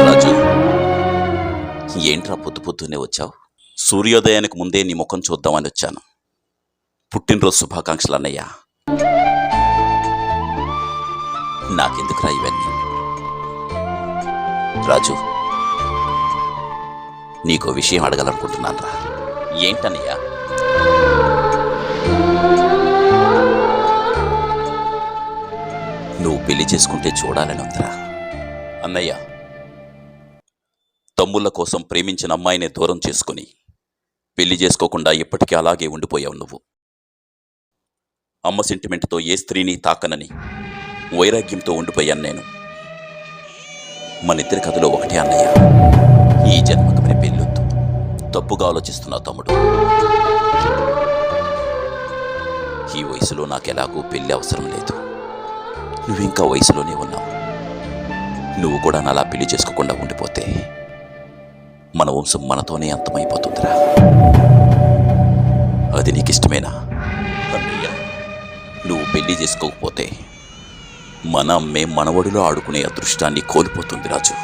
రాజు, ఏంట్రా పొద్దు పొద్దున్నే వచ్చావు? సూర్యోదయానికి ముందే నీ ముఖం చూద్దామని వచ్చాను. పుట్టినరోజు శుభాకాంక్షలు అన్నయ్య. నాకెందుకురా ఇవన్నీ? రాజు, నీకో విషయం అడగాలనుకుంటున్నాను రా. ఏంటన్నయ్యా? నువ్వు పెళ్లి చేసుకుంటే చూడాలని ఉందిరా. అన్నయ్య, తమ్ముళ్ళ కోసం ప్రేమించిన అమ్మాయిని దూరం చేసుకుని పెళ్లి చేసుకోకుండా ఇప్పటికీ అలాగే ఉండిపోయావు నువ్వు. అమ్మ సెంటిమెంట్తో ఏ స్త్రీని తాకనని వైరాగ్యంతో ఉండిపోయాను నేను. మనిద్దరి కథలో ఒకటే అన్నయ్య, ఈ జన్మకు మరి పెళ్ళొద్దు. తప్పుగా ఆలోచిస్తున్నావు తమ్ముడు. ఈ వయసులో నాకెలాగూ పెళ్లి అవసరం లేదు. నువ్వింకా వయసులోనే ఉన్నావు. నువ్వు కూడా నాలా పెళ్లి చేసుకోకుండా ఉండిపోతే మన వంశం మనతోనే అంతమైపోతుందిరా. అది నీకిష్టమేనా? అన్నయ్య, నువ్వు పెళ్లి చేసుకోకపోతే మన అమ్మే మనవడిలో ఆడుకునే అదృష్టాన్ని కోల్పోతుంది రాజు.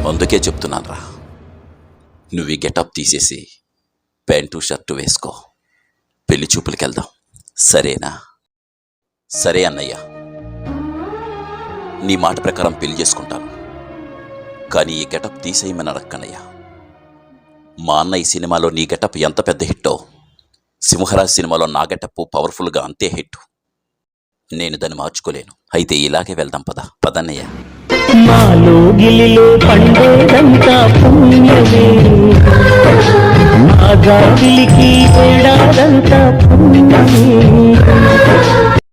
అందుకే చెప్తున్నాను రా, నువ్వు ఈ గెటప్ తీసేసి ప్యాంటు షర్టు వేసుకో, పెళ్లి చూపులకి వెళ్దాం. సరేనా? సరే అన్నయ్య, నీ మాట ప్రకారం పెళ్లి చేసుకుంటాను. కానీ ఈ గెటప్ తీసేయమని అడక్కనయ్యా. మా అన్న ఈ సినిమాలో నీ గెటప్ ఎంత పెద్ద హిట్టో, సింహరాజ్ సినిమాలో నా గెటప్ పవర్ఫుల్గా అంతే హిట్. నేను దాన్ని మార్చుకోలేను. అయితే ఇలాగే వెళ్దాం. పదన్నయ్య. మాలో గిలిలో పండేదంతా పుణ్యమే, మా గాలికి ఏడాదంతా పుణ్యమే.